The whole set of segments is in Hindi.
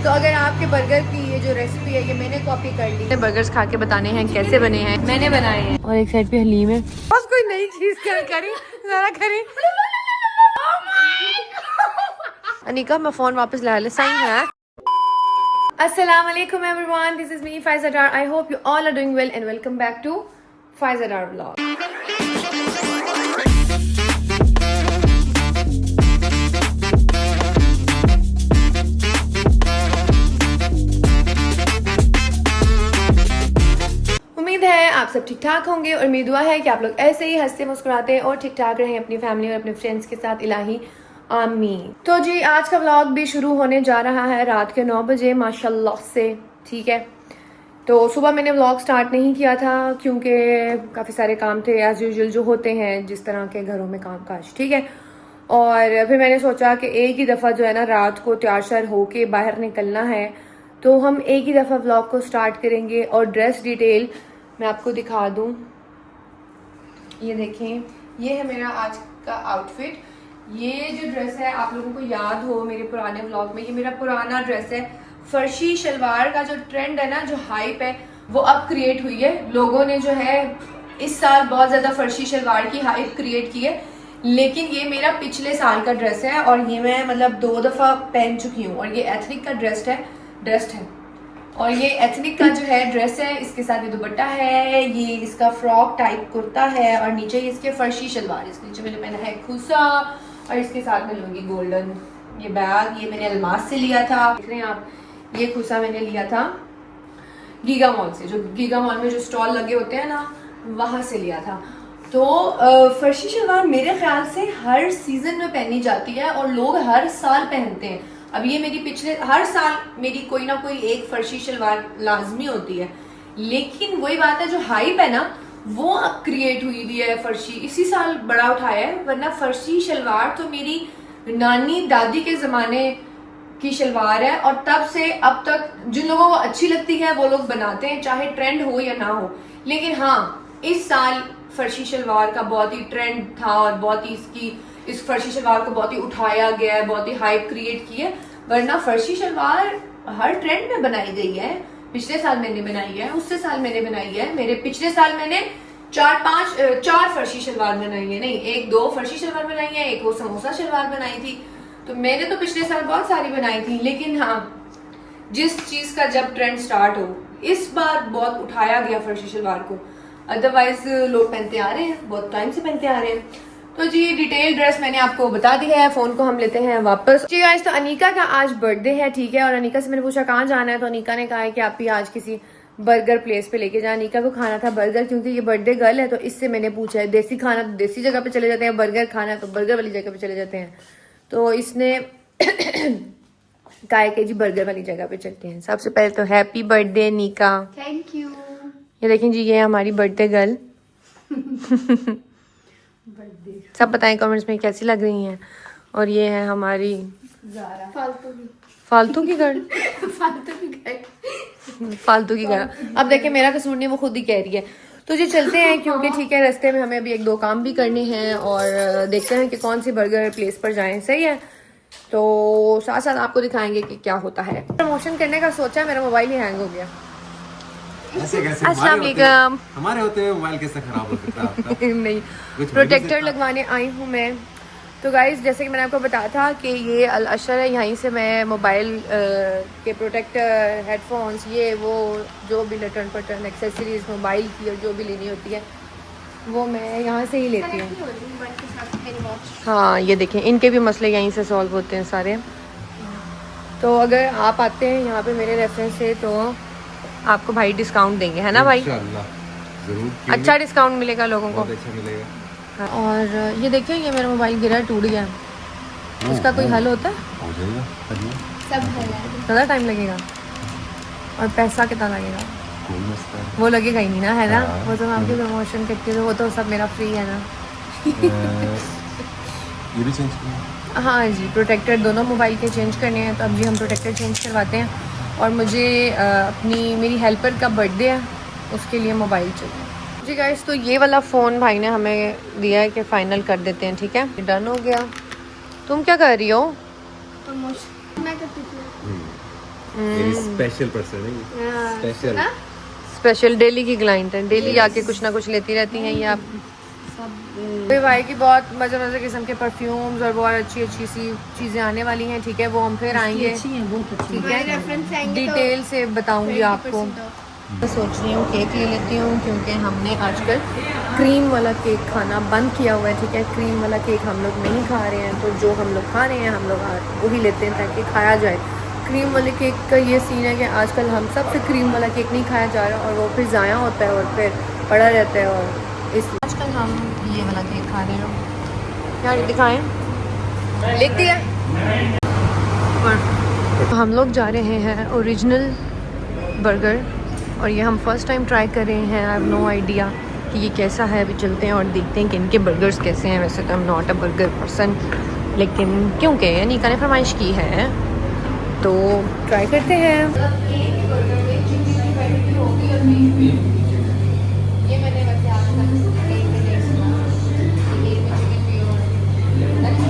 तो अगर आपके बर्गर की ये जो रेसिपी है ये मैंने कॉपी कर ली, बर्गर्स खा के बताने हैं कैसे बने हैं, मैंने बनाए हैं। और एक साइड पे हलीम है, बस कोई नई चीज करी जरा करी। अनिका मैं फोन वापस ला ले, सही है। अस्सलाम वालेकुम everyone, this is me Faiza Dar. I hope you all are doing well and welcome back to Faiza Dar vlog. उम्मीद है आप सब ठीक ठाक होंगे और मेरी दुआ है कि आप लोग ऐसे ही हंसते मुस्कुराते और ठीक ठाक रहें अपनी फैमिली और अपने फ्रेंड्स के साथ, इलाही आमीन। तो जी आज का व्लॉग भी शुरू होने जा रहा है रात के 9 बजे माशाल्लाह से, ठीक है। तो सुबह मैंने व्लॉग स्टार्ट नहीं किया था क्योंकि काफ़ी सारे काम थे एज यूजुअल जो होते हैं जिस तरह के घरों में काम काज, ठीक है। और फिर मैंने सोचा कि एक ही दफ़ा जो है ना रात को तैयार श्यार होके बाहर निकलना है, तो हम एक ही दफ़ा व्लॉग को स्टार्ट करेंगे। और ड्रेस डिटेल मैं आपको दिखा दूँ, ये देखें, ये है मेरा आज का आउटफिट। ये जो ड्रेस है आप लोगों को याद हो मेरे पुराने व्लॉग में, ये मेरा पुराना ड्रेस है। फर्शी शलवार का जो ट्रेंड है ना, जो हाइप है, वो अब क्रिएट हुई है। लोगों ने जो है इस साल बहुत ज़्यादा फर्शी शलवार की हाइप क्रिएट की है, लेकिन ये मेरा पिछले साल का ड्रेस है और ये मैं मतलब 2 दफ़ा पहन चुकी हूँ। और ये एथनिक का ड्रेस है और ये एथनिक का जो है ड्रेस है, इसके साथ ये दुपट्टा है, ये इसका फ्रॉक टाइप कुर्ता है और नीचे इसके फर्शी शलवार, इसके नीचे मैंने पहना है खुसा और इसके साथ मैं लूँगी गोल्डन ये बैग। ये मैंने अलमास से लिया था, देख रहे हैं आप। ये खुसा मैंने लिया था गीगा मॉल से, जो गीगा मॉल में जो स्टॉल लगे होते हैं ना, वहाँ से लिया था। तो फर्शी शलवार मेरे ख्याल से हर सीजन में पहनी जाती है और लोग हर साल पहनते हैं। अब ये मेरी पिछले हर साल मेरी कोई ना कोई एक फर्शी शलवार लाजमी होती है, लेकिन वही बात है जो हाइप है ना वो अब क्रिएट हुई है। फर्शी इसी साल बड़ा उठाया है, वरना फर्शी शलवार तो मेरी नानी दादी के ज़माने की शलवार है और तब से अब तक जिन लोगों को अच्छी लगती है वो लोग बनाते हैं, चाहे ट्रेंड हो या ना हो। लेकिन हाँ, इस साल फर्शी शलवार का बहुत ही ट्रेंड था और बहुत ही इस फर्शी शलवार को बहुत ही उठाया गया है, बहुत ही हाइप क्रिएट की है। वरना फर्शी शलवार हर ट्रेंड में बनाई गई है। पिछले साल मैंने बनाई है, उससे साल मैंने बनाई है, मेरे पिछले साल मैंने 4 फर्शी शलवार बनाई है, नहीं 1-2 फर्शी शलवार बनाई है, एक वो समोसा शलवार बनाई थी। तो मैंने तो पिछले साल बहुत सारी बनाई थी। लेकिन हाँ, जिस चीज का जब ट्रेंड स्टार्ट हो, इस बार बहुत उठाया गया फर्शी शलवार को। अदरवाइज लोग पहनते आ रहे हैं, बहुत टाइम से पहनते आ रहे हैं। तो जी डिटेल ड्रेस मैंने आपको बता दी है। फोन को हम लेते हैं वापस। जी गाइस, तो अनीका का आज बर्थडे है, ठीक है। और अनीका से मैंने पूछा कहाँ जाना है, तो अनीका ने कहा है कि आप भी आज किसी बर्गर प्लेस पे लेके जाए। अनीका को खाना था बर्गर, क्योंकि ये बर्थडे गर्ल है। तो इससे मैंने पूछा है देसी खाना तो देसी जगह पे चले जाते हैं, बर्गर खाना तो बर्गर वाली जगह पे चले जाते हैं। तो इसने कहा कि जी बर्गर वाली जगह पे चलते हैं। सबसे पहले तो happy birthday Anika. Thank you. ये देखें जी, ये है हमारी बर्थडे गर्ल। सब बताएं कमेंट्स में कैसी लग रही हैं। और ये है हमारी फालतू की गर्ल। फालतू की गर्ल। अब देखें मेरा कसूर नहीं, वो खुद ही कह रही है। तो जी चलते हैं, क्योंकि ठीक है रास्ते में हमें अभी 1-2 काम भी करने हैं और देखते हैं कि कौन सी बर्गर प्लेस पर जाएं, सही है। तो साथ साथ आपको दिखाएंगे कि क्या होता है। प्रमोशन करने का सोचा, मेरा मोबाइल ही हैंग हो गया। ऐसे कैसे अस्सलाम वालेकुम। हमारे होते हैं मोबाइल कैसे खराब हो सकता है आपका? नहीं, प्रोटेक्टर लगवाने आई हूँ मैं। तो गाइज जैसे कि मैंने आपको बताया था कि ये अल अशर है, यहीं से मैं मोबाइल के प्रोटेक्टर, हेडफोन्स, ये वो जो भी लटन पटन एक्सेसरीज मोबाइल की और जो भी लेनी होती है वो मैं यहाँ से ही लेती हूँ। हाँ ये देखें, इनके भी मसले यहीं से सॉल्व होते हैं सारे। तो अगर आप आते हैं यहाँ पे मेरे रेफरेंस से तो आपको भाई डिस्काउंट देंगे, है ना भाई? जरूर, अच्छा डिस्काउंट मिलेगा लोगों को। अच्छा मिलेगा। हाँ, और ये देखिए ये मेरा मोबाइल गिरा, टूट गया। इसका कोई हल होता है? हो जाएगा, सब है। ज़्यादा टाइम लगेगा और पैसा कितना लगेगा? कोई मसला नहीं। वो लगेगा ही नहीं ना, है ना? हाँ। वो तो मैं आपकी प्रमोशन करती हूँ, वो तो सब मेरा फ्री है ना। ये भी चेंज करना? हाँ जी, प्रोटेक्टर दोनों मोबाइल के चेंज करने हैं। तो अब जी हम प्रोटेक्टर चेंज करवाते हैं। और मुझे मेरी हेल्पर का बर्थडे है, उसके लिए मोबाइल चाहिए जी गाइस। तो ये वाला फ़ोन भाई ने हमें दिया है कि फ़ाइनल कर देते हैं, ठीक है। डन हो गया। तुम क्या कर रही हो? मैं करती थी। मेरी स्पेशल पर्सन है ये, स्पेशल। स्पेशल डेली की क्लाइंट है, डेली आके कुछ ना कुछ लेती रहती हैं ये आप। मेरे भाई की बहुत मज़े मज़े किस्म के परफ्यूम्स और बहुत अच्छी अच्छी सी चीज़ें आने वाली हैं, ठीक है, वो हम फिर आएंगे, ठीक है, रेफरेंस आएंगे डिटेल से बताऊंगी आपको। मैं सोच रही हूँ केक ले लेती हूँ क्योंकि हमने आजकल क्रीम वाला केक खाना बंद किया हुआ है, ठीक है, क्रीम वाला केक हम लोग नहीं खा रहे हैं, तो जो हम लोग खा रहे हैं हम लोग वही लेते हैं ताकि खाया जाए। क्रीम वाले केक का ये सीन है कि आजकल हम सब से क्रीम वाला केक नहीं खाया जा रहा और वो फिर ज़ाया होता है और फिर पड़ा रहता है, और इस आजकल हम ये वाला केक खा रहे हैं। यार दिखाएं, लिख दिया। और हम लोग जा रहे हैं ओरिजिनल बर्गर, और ये हम फर्स्ट टाइम ट्राई कर रहे हैं। आई हैव नो आइडिया कि ये कैसा है। अभी चलते हैं और देखते हैं कि इनके बर्गर्स कैसे हैं। वैसे तो I am not a burger person, लेकिन क्योंकि अनीका ने फरमाइश की है तो ट्राई करते हैं। ये मैंने वैसे आज तक नहीं सुना,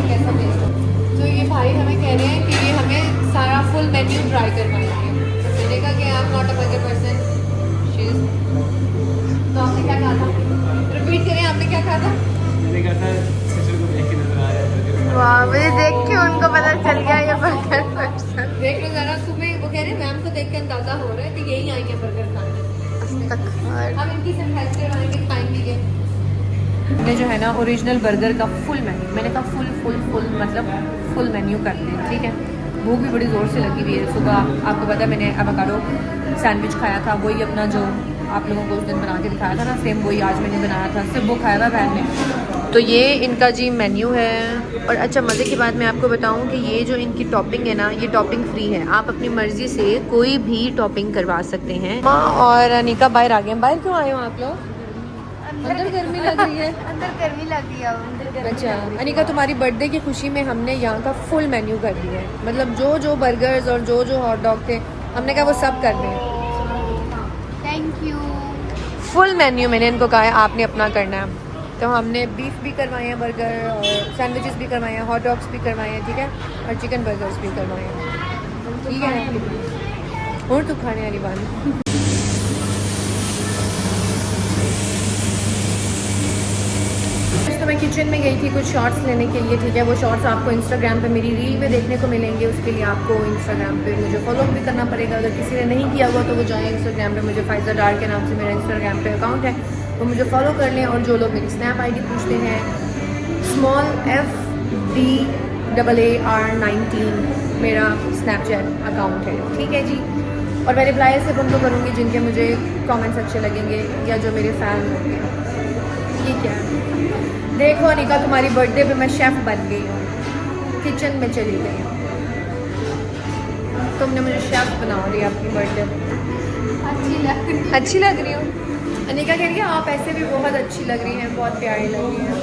कैसा टेस्ट है। तो ये भाई हमें कह रहे हैं कि ये हमें सारा फुल मेन्यू ट्राई करवाएंगे। मैंने कहा कि I am not a burger person. तो आपने क्या कहा था? रिपीट करें, आपने क्या कहा था? मैंने कहा था सिस्टर को देख के नजर आ रहा है। वाह, मुझे देख के उनको पता चल गया ये बर्गर पर्सन। देख लो जरा, तुम्हें वो कह रहे हैं मैम को देख के अंदाजा हो रहा है कि यही आएंगे बर्गर खाने। हम इनकी सब हेल्प करवाएंगे, खाएंगे ये। हमने जो है ना ओरिजिनल बर्गर का फुल मेन्यू, मैंने कहा फुल फुल फुल मतलब फुल मेन्यू कर दें, ठीक है। भूख भी बड़ी ज़ोर से लगी हुई है। सुबह आपको पता है मैंने एवोकाडो सैंडविच खाया था, वही अपना जो आप लोगों को उस दिन बना के दिखाया था ना, सेम वही आज मैंने बनाया था, सिर्फ वो खाया था बहन ने। तो ये इनका जी मेन्यू है। और अच्छा मज़े की बात मैं आपको बताऊं कि ये जो इनकी टॉपिंग है ना, ये टॉपिंग फ्री है, आप अपनी मर्ज़ी से कोई भी टॉपिंग करवा सकते हैं। माँ और अनीका बाहर आ गए हैं। बाहर क्यों आए हो आप लोग? अंदर गर्मी लग रही है। अंदर गर्मी लग रही है, अंदर गर्मी अच्छा लग रही है। अनीका, तुम्हारी बर्थडे की खुशी में हमने यहाँ का फुल मेन्यू कर दिया है, मतलब जो जो बर्गर्स और जो जो हॉट डॉग थे हमने कहा वो सब कर दें। Thank you. फुल मेन्यू मैंने इनको कहा है आपने अपना करना है। तो हमने बीफ भी करवाए हैं, बर्गर और सैंडविचेस भी करवाए हैं, हॉट डॉग्स भी करवाए हैं, ठीक है, और चिकन बर्गर्स भी करवाए हैं, ठीक है। और तो खाने वाली बात। तो मैं किचन में गई थी कुछ शॉर्ट्स लेने के लिए, ठीक है, वो शॉर्ट्स आपको इंस्टाग्राम पे मेरी रील में देखने को मिलेंगे। उसके लिए आपको इंस्टाग्राम पे मुझे फॉलो भी करना पड़ेगा। अगर किसी ने नहीं किया हुआ तो वो जाए इंस्टाग्राम पे, मुझे फाइज़ा डार के नाम से मेरा इंस्टाग्राम पे अकाउंट है, वो मुझे फॉलो कर लें। और जो लोग मेरी स्नैप आईडी पूछते हैं, स्मॉल FDAAR19 मेरा स्नैपचैट अकाउंट है, ठीक है जी। और मैं रिप्लाई सिर्फ उनको करूँगी जिनके मुझे कमेंट्स अच्छे लगेंगे या जो मेरे फ़ैन होंगे। ये क्या है? देखो अनीका, तुम्हारी बर्थडे पे मैं शेफ़ बन गई हूँ, किचन में चली गई हूँ, तुमने मुझे शेफ़ बना दिया अपनी बर्थडे पे। अच्छी लग रही हूँ। अनीका कह रही है आप ऐसे भी बहुत अच्छी लग रही हैं, बहुत प्यारी लग रही हैं।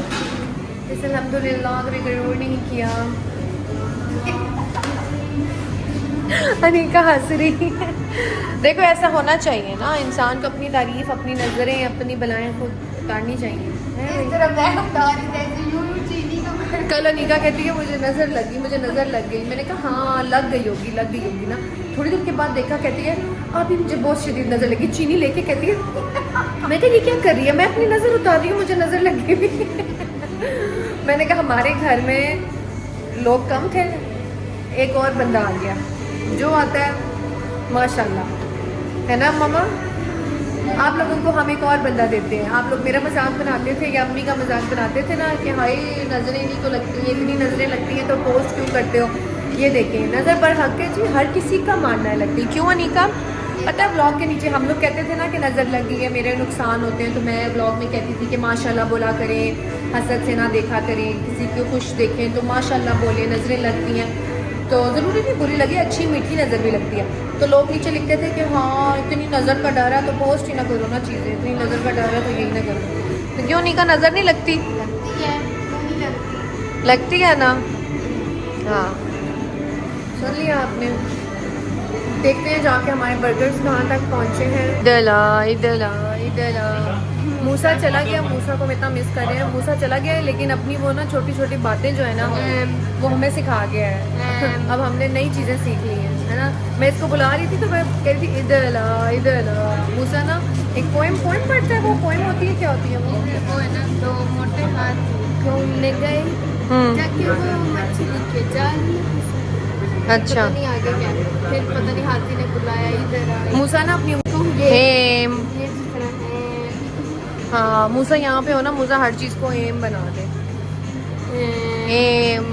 इस अल्हम्दुलिल्लाह कभी गरूर नहीं किया। अनीका हंस रही है। देखो ऐसा होना चाहिए ना, इंसान को अपनी तारीफ, अपनी नज़रें, अपनी बलाएं खुद उतारनी चाहिए। इस तरह मैं बता रही जैसे यूं चीनी को कर। कल अनीका कहती है मुझे नज़र लगी, मुझे नज़र लग गई। मैंने कहा हाँ लग गई होगी ना। थोड़ी देर के बाद देखा, कहती है अभी मुझे बहुत शदीद नज़र लगी, चीनी लेके कहती है। मैं कहा ये क्या कर रही है? मैं अपनी नज़र उतार रही हूँ, मुझे नज़र लग गई। मैंने कहा हमारे घर में लोग कम थे, एक और बंदा आ गया, जो आता है माशाल्लाह, है ना मम्मा? आप लोगों को हम एक और बंदा देते हैं। आप लोग मेरा मजाक बनाते थे या अम्मी का मजाक बनाते थे ना कि हाय नज़रें नहीं को लगती हैं, इतनी नज़रें लगती हैं तो पोस्ट क्यों करते हो? ये देखें, नज़र पर हक है जी, हर किसी का मानना है लगती। क्यों अनीका? पता है ब्लॉग के नीचे हम लोग कहते थे ना कि नज़र लग गई है, मेरे नुकसान होते हैं, तो मैं ब्लॉग में कहती थी कि माशाल्लाह बोला करें, हसद से ना देखा करें, किसी को खुश देखें तो माशाल्लाह बोले, नज़रें लगती हैं तो ज़रूरी नहीं बुरी लगे, अच्छी मीठी नज़र भी लगती है। तो लोग नीचे लिखते थे कि हाँ इतनी नज़र का डर है तो पोस्ट ही ना करो ना चीज़ें, इतनी नज़र का डर है तो यही ना करो। तो क्यों अनीका नज़र नहीं लगती? लगती है, क्यों नहीं लगती? लगती है ना। हाँ सुन लिया आपने। देखते हैं जाके हमारे बर्गर्स कहाँ तक पहुँचे हैं। दला मूसा चला गया, मूसा को हम इतना मिस कर रहे हैं। मूसा चला गया है लेकिन अपनी वो ना छोटी छोटी बातें जो है ना वो हमें सिखा गया है। अब हमने नई चीज़ें सीख ली हैं, है ना। मैं इसको बुला रही थी तो मैं कह रही थी इधर ला। मूसा ना एक पोएम पढ़ता है, वो पोएम होती है, क्या होती है वो है ना, दो मोटे हाथ घूमने गए जाके वो मछली के जाल में फंसे। अच्छा। पता नहीं आगे क्या, फिर पता नहीं हाथी ने बुलाया इधर आ। मूसा ना अपनी ये एम, जिस तरह है। हाँ मूसा यहाँ पे हो ना, मूसा हर चीज़ को एम बना दे। एम।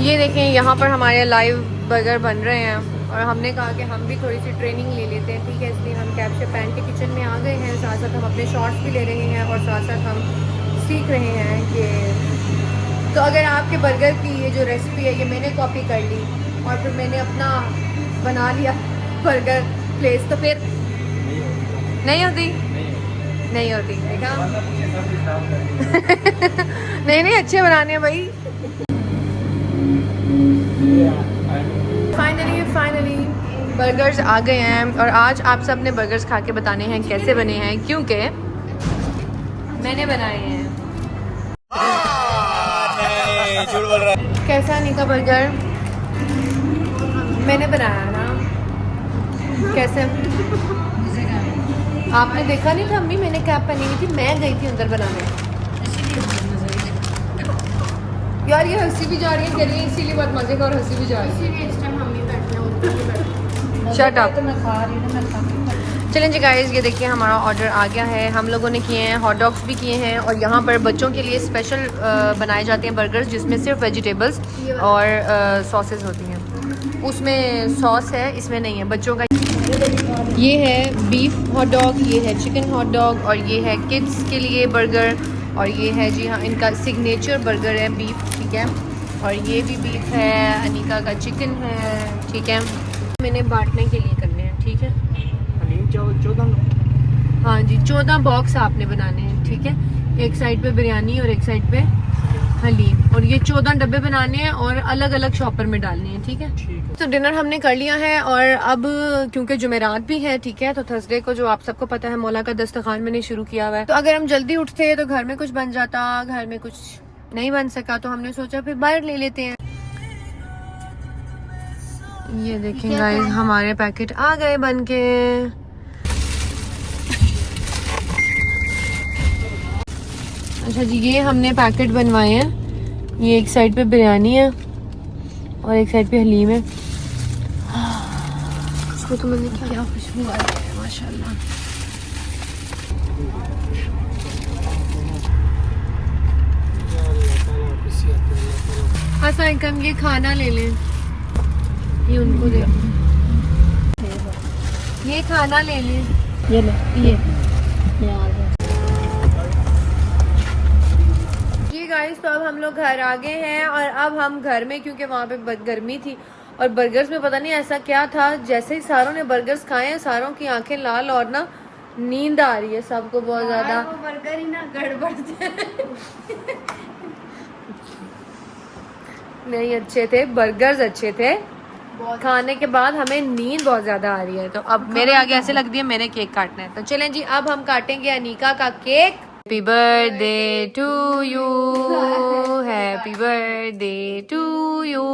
ये देखें यहाँ पर हमारे लाइव बर्गर बन रहे हैं और हमने कहा कि हम भी थोड़ी सी ट्रेनिंग ले लेते हैं, ठीक है। इसलिए हम कैप्चर पैन के किचन में आ गए हैं, साथ साथ हम अपने शॉर्ट्स भी ले रहे हैं और साथ साथ हम सीख रहे हैं कि तो अगर आपके बर्गर की ये जो रेसिपी है ये मैंने कॉपी कर ली और फिर मैंने अपना बना लिया बर्गर प्लेस, तो फिर नहीं होती, नहीं होती, देखा। नहीं अच्छे बनाने हैं भाई। फाइनली बर्गर्स आ गए हैं और आज आप सब ने बर्गर्स खा के बताने हैं कैसे बने हैं, क्योंकि मैंने बनाए हैं। कैसा निका बर्गर मैंने बनाया ना, कैसे आपने देखा नहीं था अम्मी, मैंने कैप पहनी हुई थी, मैं गई थी अंदर बनाने। यार ये हंसी भी जा रही है, कह रही है इसीलिए बहुत मजे का, और हंसी भी जा रही इसीलिए इस टाइम हम भी बैठे हैं, उनको भी बैठे है। Shut up. चलें जी गाइस, ये देखिए हमारा ऑर्डर आ गया है। हम लोगों ने किए हैं हॉट डॉग्स भी किए हैं और यहाँ पर बच्चों के लिए स्पेशल बनाए जाते हैं बर्गर्स जिसमें सिर्फ वेजिटेबल्स और सॉसेस होती हैं। उसमें सॉस है, इसमें नहीं है। बच्चों का ये है बीफ हॉट डॉग, ये है चिकन हॉट डॉग और ये है किड्स के लिए बर्गर और ये है जी हाँ इनका सिग्नेचर बर्गर है बीफ, ठीक है। और ये भी बीफ है, अनीका का चिकन है, ठीक है। मैंने बांटने के लिए करने हैं, ठीक है। 14 हाँ जी 14 बॉक्स आपने बनाने हैं, ठीक है। एक साइड पे बिरयानी और एक साइड पे हलीम, और ये 14 डब्बे बनाने हैं और अलग अलग शॉपर में डालने हैं, ठीक है। तो डिनर हमने कर लिया है और अब क्योंकि जुमेरात भी है, ठीक है, तो थर्सडे को जो आप सबको पता है मौला का दस्तरखान मैंने शुरू किया हुआ है। तो अगर हम जल्दी उठते तो घर में कुछ बन जाता, घर में कुछ नहीं बन सका तो हमने सोचा फिर बाहर ले लेते हैं। ये देखें गाइस हमारे पैकेट आ गए बन के। अच्छा जी ये हमने पैकेट बनवाए हैं, ये एक साइड पे बिरयानी है और एक साइड पे हलीम है। इसको तो मैंने क्या खुशबू आ रही है माशाल्लाह। अस्सलाम, ये खाना ले लें, ये उनको दे, ये खाना ले लें, ये ले, ये जी गाइस। तो अब हम लोग घर आ गए हैं और अब हम घर में, क्योंकि वहाँ पे गर्मी थी और बर्गर्स में पता नहीं ऐसा क्या था, जैसे ही सारों ने बर्गर्स खाए हैं सारों की आंखें लाल और ना नींद आ रही है सबको बहुत ज्यादा। वो बर्गर ही ना गड़बड़ थे। नहीं अच्छे थे बर्गर्स, अच्छे थे, खाने के बाद हमें नींद बहुत ज्यादा आ रही है। तो अब मेरे आगे ऐसे लग दिया मैंने केक काटना है, तो चलें जी अब हम काटेंगे अनीका का cake. Happy birthday to you, happy birthday to you,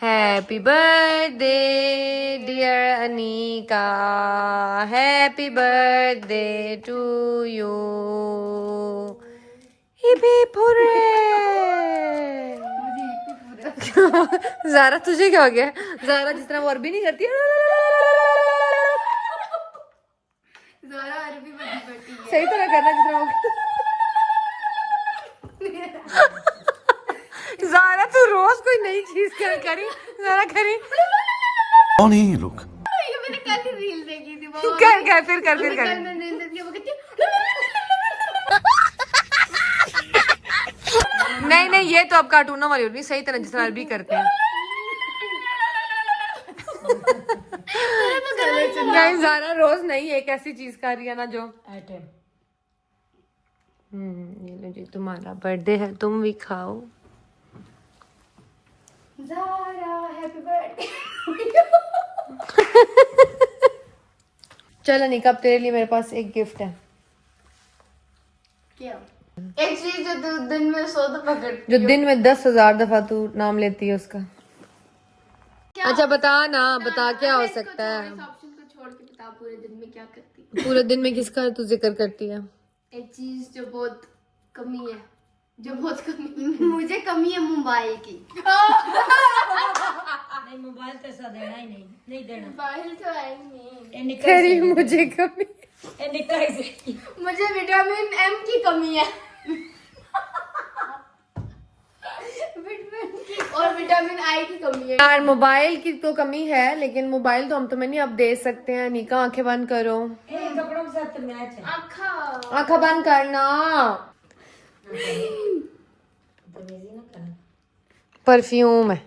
happy birthday dear Anika, happy birthday to you. Hip hip hooray. Zara तुझे क्या हो गया? ज़ारा जिस तरह वो अरबी नहीं करती ज़ारा अरबी बड़ी बेटी है। सही तरह करना जिस तरह वो। ज़ारा तू रोज कोई नई चीज करी, ज़ारा करी। कौन है ये लोग? ये मैंने कल ही रील देखी थी। वो कर फिर कर कल मैंने रील देखी, वो कहती है नहीं ये तो अब कार्टूनों वाली होती, सही तरह जिस तरह अरबी करते हैं। नहीं ज़ारा रोज नहीं एक ऐसी चीज कर रही है ना जो ये लो जी तुम्हारा बर्थडे है, तुम भी खाओ। Zara happy birthday. चल अनिका अब तेरे लिए मेरे पास एक गिफ्ट है। क्या? एक चीज जो तू दिन में 100 दफा करती जो दिन में 10,000 दफा तू नाम लेती है उसका। क्या अच्छा बता ना, बता क्या हो सकता है? इस ऑप्शन को छोड़ के बता, पूरे दिन में क्या करती? पूरे दिन में किसका तू जिक्र करती है? एक चीज जो बहुत कमी है, जो बहुत कमी मुझे कमी है मोबाइल की। नहीं मोबाइल तो ऐसा देना ही नहीं देना। मोबाइल तो है ही नहीं। ए निकाल तेरी मुझे कमी। ए निकाल से मुझे विटामिन एम की कमी है। विटामिन की और विटामिन आई की कमी है। यार मोबाइल की तो कमी है, लेकिन मोबाइल तो हम तुम्हें नहीं अब दे सकते हैं। निका आंखें बंद करो। ए कपड़ों के साथ तो मैच है। आखा आंखें बंद करना। तमीज़ी ना करना। परफ्यूम है।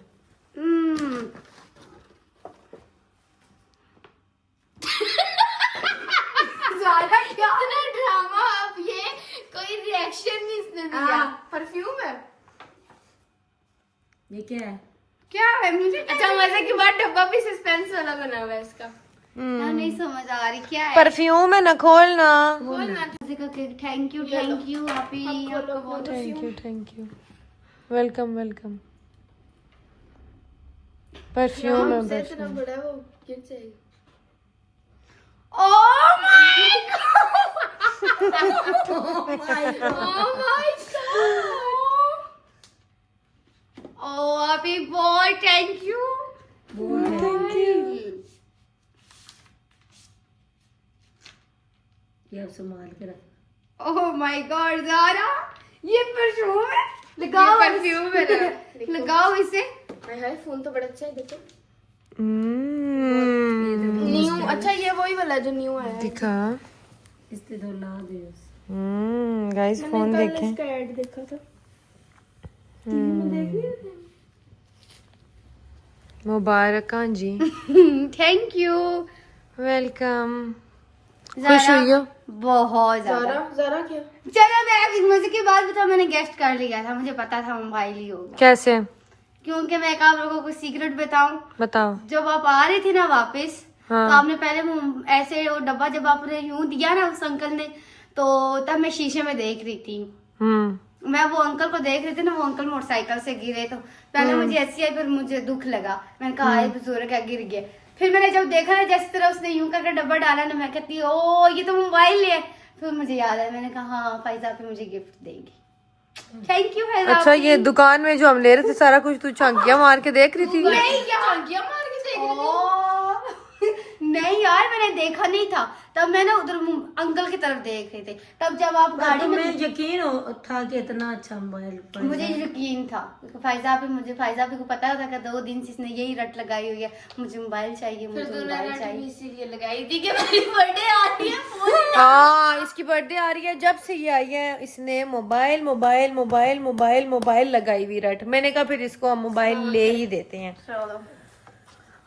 ज़्यादा क्या ना ड्रामा। अब ये कोई रिएक्शन नहीं इसने दिया। परफ्यूम है। ये क्या है? क्या है मुझे अच्छा मजे की बात, डब्बा भी सस्पेंस वाला बना हुआ है इसका। यार नहीं समझ आ रही क्या है। परफ्यूम है ना, खोलना। थैंक यू हैप्पी आपको बहुत thank you. Welcome welcome. Perfume है बस। इतना बड़ा वो गिर जाएगी। Oh my god. Oh my god. Oh अभी बहुत थैंक यू। ये अब संभाल के रख। ओह माय गॉड ज़ारा, ये परफ्यूम है। लगाओ परफ्यूम है ना। लगाओ इसे। हाय फोन तो बड़ा अच्छा है, देखो न्यू। अच्छा ये वही वाला जो न्यू है। दिखा। इससे तो ला दे उस। गाइस फोन देखें। इसका ऐड देखा था टीवी में, देख रही थी। मुबारक जी। Thank you. वेलकम। खुश हुई हो? बहुत ज्यादा। ज़रा क्या? चलो मैं अब मजे की बात बताऊं, मैंने गेस्ट कर लिया था, मुझे पता था मोबाइल ही होगा। कैसे? क्योंकि मैं एक आप लोगों को सीक्रेट बताऊं। बताओ। जब आप आ रहे थे ना वापस, हाँ। तो आपने पहले ऐसे वो डब्बा जब आपने यूं दिया ना उस अंकल ने, तो तब मैं शीशे में देख रही थी। मैं वो अंकल को देख रही थी ना, वो अंकल मोटरसाइकिल से गिरे, तो पहले मुझे ऐसी आई, फिर मुझे दुख लगा। मैंने कहा आए बुजुर्ग क्या गिर गया। फिर मैंने जब देखा ना जिस तरह उसने यूं करके डब्बा डाला ना, मैं कहती ओ ये तो मोबाइल है। फिर मुझे याद आया, मैंने कहा हाँ फाइजा पे मुझे गिफ्ट देगी। Thank you Faiza. अच्छा ये दुकान में जो हम ले रहे थे सारा कुछ तू झांकियां मार के देख रही थी? नहीं क्या गया मार के देख रही थी? नहीं यार मैंने देखा नहीं था, तब मैं ना उधर अंकल की तरफ देख रहे थे। तब जब आप गाड़ी में, मैं यकीन था कि इतना अच्छा मोबाइल। मुझे यकीन था फाइजा पे को पता था कि 2 दिन से इसने यही रट लगाई हुई है, मुझे मोबाइल चाहिए, मुझे मोबाइल चाहिए। इसीलिए लगाई थी कि मेरी बर्थडे आ रही है। हाँ इसकी बर्थडे आ रही है, जब से ये आई है इसने mobile mobile mobile mobile mobile लगाई हुई रट। मैंने कहा फिर इसको हम मोबाइल ले ही देते हैं।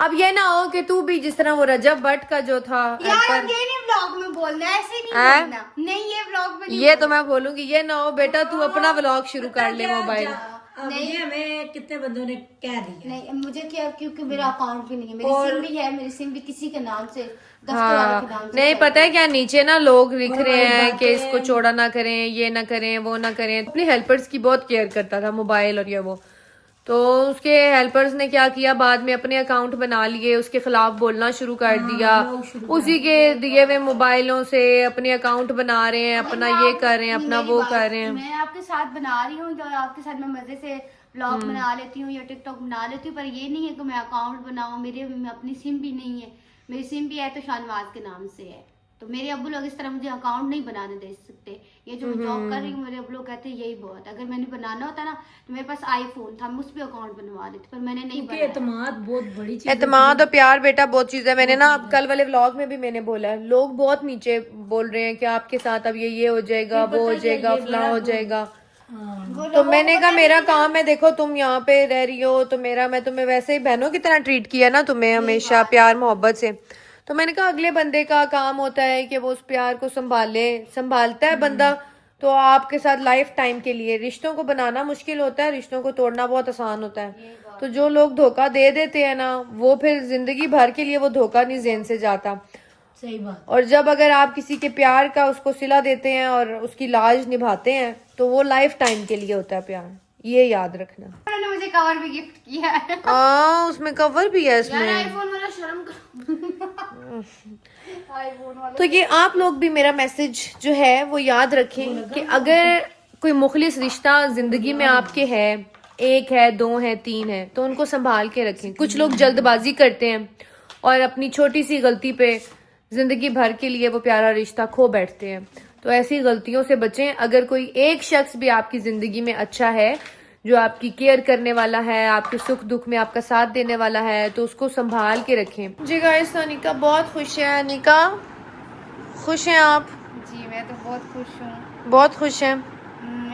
अब ये ना हो कि तू भी जिस तरह वो रजब भट्ट का जो था यार ये नहीं व्लॉग में बोलना, ऐसे नहीं बोलना। नहीं ये व्लॉग में नहीं ये तो मैं बोलूंगी। ये ना हो बेटा तू अपना व्लॉग शुरू कर ले मोबाइल। नहीं हमें कितने बंदों ने कह दिया। नहीं मुझे क्या, क्योंकि मेरा अकाउंट भी नहीं है, मेरी सिम भी है, मेरी सिम भी किसी के नाम से, दफ्तर वाले के नाम से। नहीं पता है क्या, नीचे ना लोग लिख रहे हैं कि इसको चौड़ा ना करें, ये ना करें, वो ना करें। अपनी हेल्पर्स की बहुत केयर करता था मोबाइल और ये वो, तो उसके हेल्पर्स ने क्या किया, बाद में अपने अकाउंट बना लिए, उसके खिलाफ बोलना शुरू कर दिया। उसी के दिए हुए मोबाइलों से अपने अकाउंट बना रहे हैं, अपना ये कर रहे हैं, अपना वो कर रहे हैं। मैं आपके साथ बना रही हूँ, तो आपके साथ मैं मजे से व्लॉग बना लेती हूँ या टिकटॉक बना लेती हूँ, पर ये नहीं है कि मैं अकाउंट बनाऊँ। मेरे अपनी सिम भी नहीं है, मेरी सिम भी है तो शाहनवाज के नाम से है। तो मेरे अब्बू लोग इस तरह मुझे अकाउंट नहीं बनाने दे सकते। ये जो मैं जॉब कर रही हूँ, मेरे अब्बू लोग कहते हैं यही बहुत। अगर मैंने बनाना होता ना तो मेरे पास आईफोन था, मैं उस पर अकाउंट बनवा लेती, पर मैंने नहीं बनाया। एतमाद बहुत बड़ी चीज। एतमाद और प्यार बेटा बहुत चीज है। मैंने ना अब कल वाले व्लॉग में भी मैंने बोला, लोग बहुत नीचे बोल रहे हैं कि आपके साथ अब ये हो जाएगा, वो हो जाएगा, फला हो जाएगा। तो मैंने कहा मेरा काम है, देखो तुम यहाँ पे रह रही हो तो मैं तुम्हें वैसे ही बहनों की तरह ट्रीट किया ना तुम्हें, हमेशा प्यार मोहब्बत से। तो मैंने कहा अगले बंदे का काम होता है कि वो उस प्यार को संभालता है बंदा, तो आपके साथ लाइफ टाइम के लिए। रिश्तों को बनाना मुश्किल होता है, रिश्तों को तोड़ना बहुत आसान होता है। तो जो लोग धोखा दे देते हैं ना, वो फिर जिंदगी भर के लिए वो धोखा नहीं जेन से जाता। सही बात। और जब अगर आप किसी के प्यार का उसको सिला देते हैं और उसकी लाज निभाते हैं, तो वो लाइफ टाइम के लिए होता है प्यार। ये याद रखना। उन्होंने मुझे कवर भी गिफ्ट किया है। उसमें कवर भी है यार इसमें। आईफोन वाला शर्म कर। आईफोन वाला तो ये आप लोग भी मेरा मैसेज जो है वो याद रखें कि अगर कोई मुखलिस रिश्ता जिंदगी में आपके है, 1 है 2 है 3 है, तो उनको संभाल के रखें। कुछ लोग जल्दबाजी करते हैं और अपनी छोटी सी गलती पे जिंदगी भर के लिए वो प्यारा रिश्ता खो बैठते हैं। तो ऐसी गलतियों से बचें। अगर कोई एक शख्स भी आपकी जिंदगी में अच्छा है, जो आपकी केयर करने वाला है, आपके सुख दुख में आपका साथ देने वाला है, तो उसको संभाल के रखें। जी गाइस, अनिका बहुत खुश है। अनिका खुश हैं आप? जी मैं तो बहुत खुश हूँ। बहुत खुश हैं।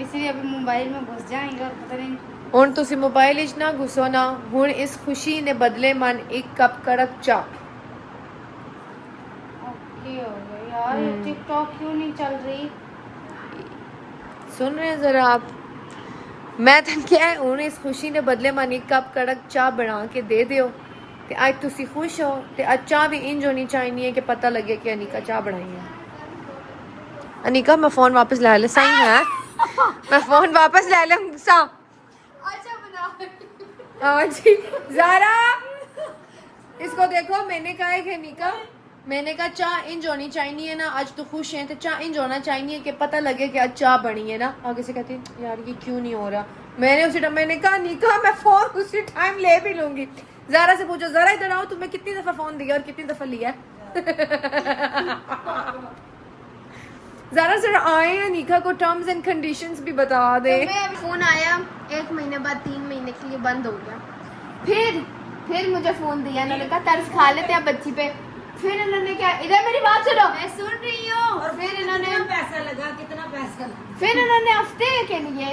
इसलिए अभी मोबाइल में घुस जाएंगे और पता नहीं। ਹੁਣ ਤੁਸੀਂ मोबाइल इच ना घुसो ना। ਹੁਣ इस खुशी ने बदले मन एक कप कड़क चाह। ओके हो गया यार, ये टिकटॉक क्यों नहीं चल रही? सुन रहे हैं जरा आप? मैं तो क्या है, ਹੁਣ इस खुशी ने बदले मन एक कप कड़क चाह बना के दे दियो ਤੇ ਅੱਜ ਤੁਸੀਂ खुश हो ਤੇ ਅੱਜ ਚਾਹ भी इंज होनी चाहिए कि पता लगे कि अनिका चाह बनाई है। अनिका मैं फोन वापस ले ले सही है। मैं फोन वापस ले ले सा। अच्छा बनाओ। हाँ जी ज़ारा, इसको देखो, मैंने कहा है कि अनिका, मैंने कहा चाह इंज होनी चाहिए ना, आज तो खुश हैं तो चाह इंज होना चाहिए कि पता लगे कि आज चाह बनी है ना। आगे से कहती यार ये क्यों नहीं हो रहा। मैंने उसी टाइम मैंने कहा निका मैं फोन उसी टाइम ले भी लूंगी। ज़ारा से पूछो, ज़ारा इधर आओ, तुम्हें कितनी दफा फोन दिया और कितनी दफा लिया? ज़ारा सर आए हैं, निका को टर्म्स एंड कंडीशंस भी बता दे। तो मैं अभी फोन आया 1 महीने बाद 3 महीने के लिए बंद हो गया। फिर मुझे फोन दिया, इन्होंने कहा तर्स खा लेते हैं बच्ची पे। फिर इन्होंने क्या, इधर मेरी बात सुनो, मैं सुन रही हूँ। और फिर इन्होंने कितना पैसा लगा? फिर इन्होंने हफ्ते के लिए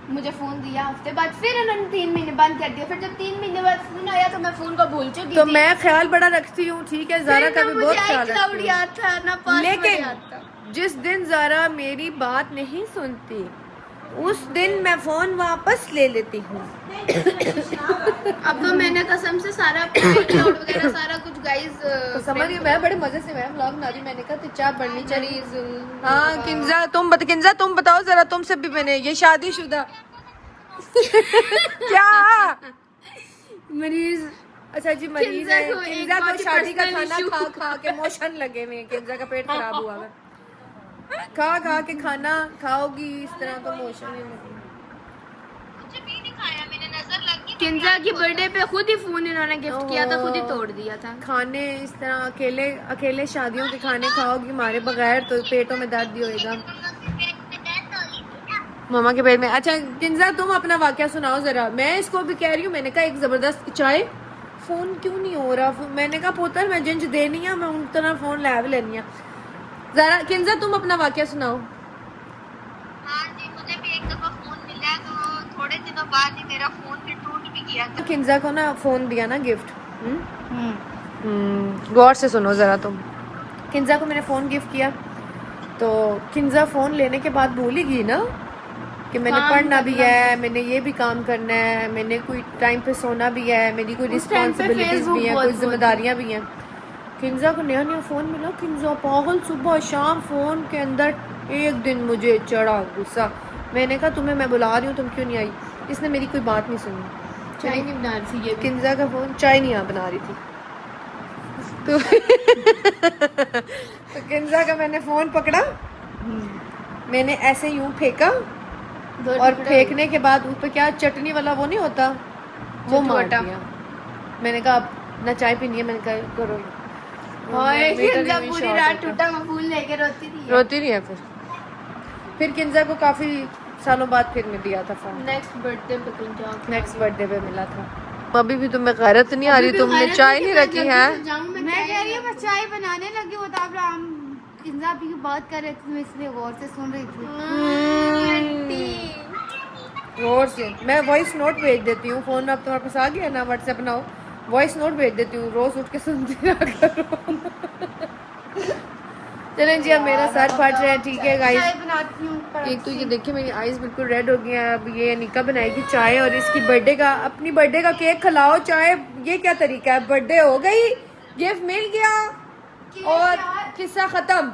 मुझे फोन दिया। हफ्ते बाद फिर इन्होंने 3 महीने बंद कर दिया। फिर जब 3 महीने बाद फोन आया तो मैं फोन को भूल चुकी तो थी। मैं ख्याल बड़ा रखती हूँ, ठीक है, ज़ारा का भी बहुत ख्याल क्लाउड रखती हूँ। याद था ना, पासवर्ड लेकिन याद था। जिस दिन ज़ारा मेरी बात नहीं सुनती उस दिन मैं फोन वापस ले लेती हूँ। अब तो मैंने कसम से सारा क्लाउड वगैरह सारा कुछ गाइस तो समझ गई मैं, बड़े मजे से मैं व्लॉग बना रही। मैंने कहा तो चाय बढ़नी चाहिए। हाँ किंजा तुम बताओ जरा, तुमसे भी मैंने ये शादीशुदा क्या मरीज, अच्छा जी मरीज है। किंजा को शादी का खाना खा खा के मोशन लगे हुए। किंजा का पेट खराब हुआ है, खा खा के खाना खाओगी इस तरह तो मोशन ही लगे। किंजा की बर्थडे पे खुद ही फोन इन्होंने गिफ्ट किया था, खुद ही तोड़ दिया था। खाने इस तरह अकेले शादियों के खाने खाओगी मारे बगैर तो पेटों में दर्द भी होएगा। मामा के पेट में। अच्छा किंजा तुम अपना वाकया सुनाओ जरा। मैं इसको भी कह रही हूँ, मैंने कहा एक जबरदस्त चाय, फोन क्यों नहीं हो रहा। मैंने कहा पुत्र मैं जिंज देनी है, मैं उन तरह फोन लै भी लेनी है। जरा किंजा तुम अपना वाकया सुनाओ। हाँ जी, मुझे भी एक दफा फोन मिला तो थोड़े दिनों बाद ही मेरा फोन भी टूट भी गया था। किंजा को ना फोन दिया ना गिफ्ट। गौर से सुनो जरा तुम। किंजा को मैंने फोन गिफ्ट किया तो किंजा फोन लेने के बाद भूल ही गई ना कि मैंने पढ़ना भी है, मैंने ये भी काम करना है, मैंने कोई टाइम पे सोना भी है, मेरी कोई रिस्पॉन्सिबिलिटीज भी हैं, कोई जिम्मेदारियां भी हैं। किंजा को नया नया फोन मिला, किंजा पागल, सुबह शाम फोन के अंदर। एक दिन मुझे चढ़ा गुस्सा। मैंने कहा तुम्हें मैं बुला रही हूँ, तुम क्यों नहीं आई। इसने मेरी कोई बात नहीं सुनी। चाय नहीं बना रही थी ये। किंजा का फोन चाय नहीं यहाँ बना रही थी तो, तो किंजा का मैंने फोन पकड़ा, मैंने ऐसे यूं फेंका और फेंकने के बाद ऊपर क्या चटनी वाला वो नहीं होता, वो मार दिया। मैंने कहा अब ना चाय पीनी है। मैंने कहा करो। किंजा पूरी रात टूटा हुआ फूल लेके रोती थी। रोती नहीं है। फिर किंजा को काफी सालों बाद फिर मैं दिया था फोन। नेक्स्ट बर्थडे पे किंजा नेक्स्ट बर्थडे पे मिला था। अभी भी तुम्हें गैरत नहीं आ रही, तुमने चाय नहीं रखी है। मैं कह रही हूँ मैं चाय बनाने लगी हूँ, तब हम किंजा भी बात कर रहे थे, मैं इसलिए गौर से सुन रही थी। गौर से मैं वॉइस नोट भेज देती हूँ। फोन अब तुम्हारे पास आ गया ना, व्हाट्सएप ना हो, वॉइस नोट भेज देती हूँ, रोज उठ के सुनती रहा करो। चलें जी, अब मेरा सर फट रहा है, ठीक है गाइस। चाय बनाती हूँ। एक तो ये देखिए मेरी आईज बिल्कुल रेड हो गई है। अब ये निका बनाएगी चाय और इसकी बर्थडे का, अपनी बर्थडे का केक खिलाओ चाय। ये क्या तरीका है, बर्थडे हो गई, गिफ्ट मिल गया और किस्सा खत्म।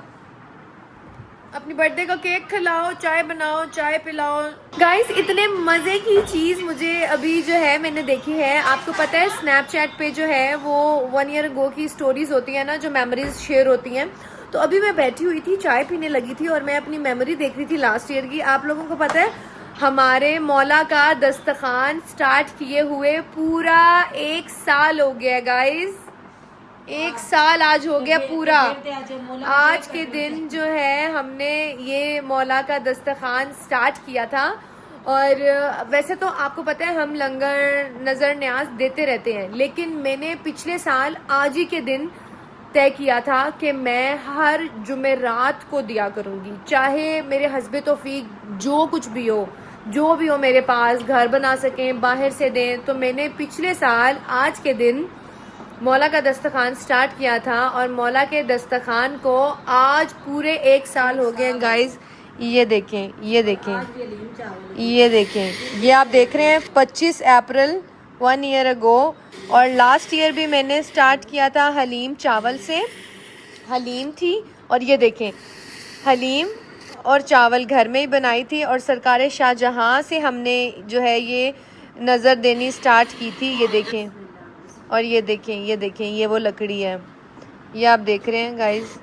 अपनी बर्थडे का केक खिलाओ, चाय बनाओ, चाय पिलाओ। गाइस इतने मज़े की चीज़ मुझे अभी जो है मैंने देखी है। आपको पता है स्नैपचैट पे जो है वो 1 ईयर अगो की स्टोरीज होती है ना, जो मेमोरीज शेयर होती हैं। तो अभी मैं बैठी हुई थी, चाय पीने लगी थी और मैं अपनी मेमोरी देख रही थी लास्ट ईयर की। आप लोगों को पता है हमारे मौला का दस्तखान स्टार्ट किए हुए पूरा 1 साल हो गया गाइस। 1 साल आज हो गया पूरा। आज के दिन जो है हमने ये मौला का दस्तखान स्टार्ट किया था। और वैसे तो आपको पता है हम लंगर नज़र न्याज देते रहते हैं, लेकिन मैंने पिछले साल आज ही के दिन तय किया था कि मैं हर जुमेरात को दिया करूँगी, चाहे मेरे हस्बे तौफीक जो कुछ भी हो, जो भी हो मेरे पास, घर बना सकें, बाहर से दें। तो मैंने पिछले साल आज के दिन मौला का दस्तखान स्टार्ट किया था और मौला के दस्तखान को आज पूरे 1 साल हो गए गाइस। ये देखें, ये देखें, ये देखें, ये आप देख रहे हैं 25 अप्रैल 1 ईयर अगो। और लास्ट ईयर भी मैंने स्टार्ट किया था हलीम चावल से, हलीम थी और ये देखें हलीम और चावल घर में ही बनाई थी। और सरकार शाहजहां से हमने जो है ये नज़र देनी स्टार्ट की थी। ये देखें और ये देखें, ये देखें, ये वो लकड़ी है, ये आप देख रहे हैं गाइस।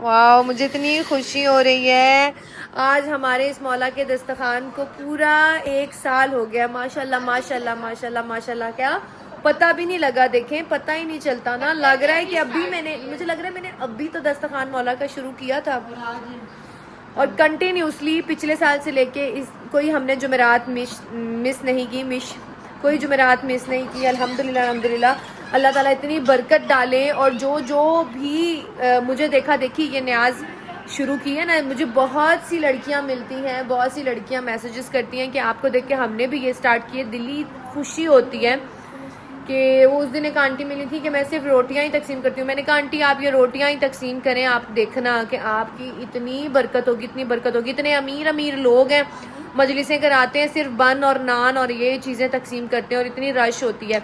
वाह, मुझे इतनी खुशी हो रही है। आज हमारे इस मौला के दस्तखान को पूरा 1 साल हो गया। माशाल्लाह माशाल्लाह माशाल्लाह माशाल्लाह, क्या पता भी नहीं लगा। देखें पता ही नहीं चलता ना, लग रहा है कि अभी मुझे लग रहा है मैंने अभी तो दस्तखान मौला का शुरू किया था। और कंटिन्यूसली पिछले साल से लेके इस कोई हमने जुमेरात मिस नहीं की, कोई जुमेरात मिस नहीं की। अल्हम्दुलिल्लाह अल्हम्दुलिल्लाह, अल्लाह ताला इतनी बरकत डाले। और जो भी मुझे देखा देखी ये न्याज शुरू की है ना, मुझे बहुत सी लड़कियां मिलती हैं, बहुत सी लड़कियां मैसेजेस करती हैं कि आपको देख के हमने भी ये स्टार्ट किए। दिली खुशी होती है कि वो उस दिन एक आंटी मिली थी कि मैं सिर्फ रोटियां ही तकसीम करती हूँ। मैंने कहा आंटी आप ये रोटियां ही तकसीम करें, आप देखना कि आपकी इतनी बरकत होगी, इतनी बरकत होगी। इतने अमीर अमीर लोग हैं, मजलिसें कराते हैं, सिर्फ बन और नान और ये चीज़ें तकसीम करते हैं और इतनी रश होती है।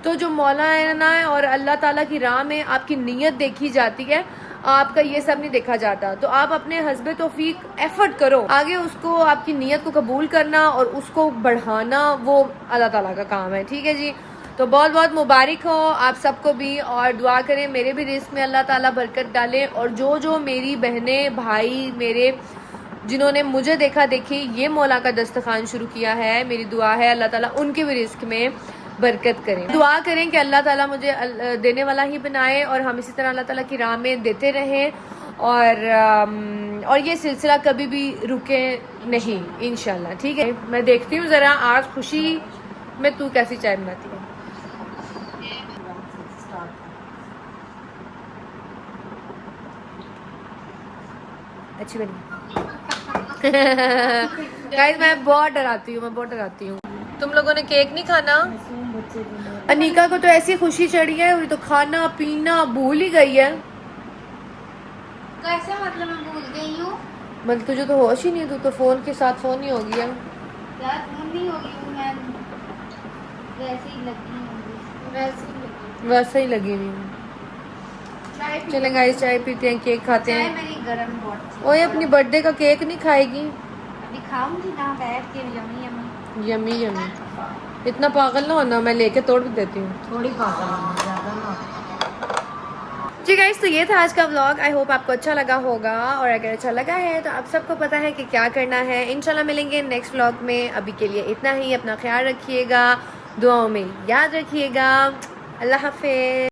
तो जो मौला है ना और अल्लाह ताला की राह में आपकी नीयत देखी जाती है, आपका ये सब नहीं देखा जाता। तो आप अपने हस्बे तौफीक एफर्ट करो, आगे उसको आपकी नीयत को कबूल करना और उसको बढ़ाना वो अल्लाह ताला का काम है। ठीक है जी, तो बहुत बहुत मुबारक हो आप सबको भी। और दुआ करें मेरे भी रिस्क में अल्लाह ताला बरकत डाले। और जो मेरी बहनें भाई मेरे जिन्होंने मुझे देखा देखी ये मौला का दस्तखान शुरू किया है, मेरी दुआ है अल्लाह ताला उनके भी रिस्क में बरकत करें। दुआ करें कि अल्लाह ताला मुझे देने वाला ही बनाए और हम इसी तरह अल्लाह ताला की राह में देते रहें। और ये सिलसिला कभी भी रुके नहीं इंशाल्लाह। ठीक है, मैं देखती हूँ ज़रा आज खुशी में तू कैसी चाय बनाती है। अच्छी बनी। गाइस मैं बहुत डराती हूँ, तुम लोगों ने केक नहीं खाना? अनीका को तो ऐसी खुशी चढ़ी है, वो तो खाना पीना भूल ही गई है। कैसे मतलब मैं भूल गई हूँ? मतलब तुझे तो होश ही नहीं, तू तो फोन के साथ फोन ही हो गया। यार फोन नहीं होगी हूँ मैं, वैसे ही लगी हूँ, वैसे ही लगी हुई हूँ। चलें गाइस चाय पीते हैं, केक खाते चाय हैं। मेरी गरम बहुत। ओए अपनी बर्थडे का केक नहीं खाएगी? अभी खाऊंगी ना बैठ के, यम्मी यम्मी। Yummy yummy. इतना पागल ना होना, मैं लेके तोड़ भी देती हूँ। थोड़ी पागल होना, ज्यादा ना। जी गाइस, तो ये था आज का व्लॉग। आई होप आपको अच्छा लगा होगा, और अगर अच्छा लगा है तो आप सबको पता है कि क्या करना है। इंशाल्लाह मिलेंगे नेक्स्ट व्लॉग में। अभी के लिए इतना ही, अपना ख्याल रखिएगा, दुआओं में याद रखिएगा। अल्लाह हाफिज़।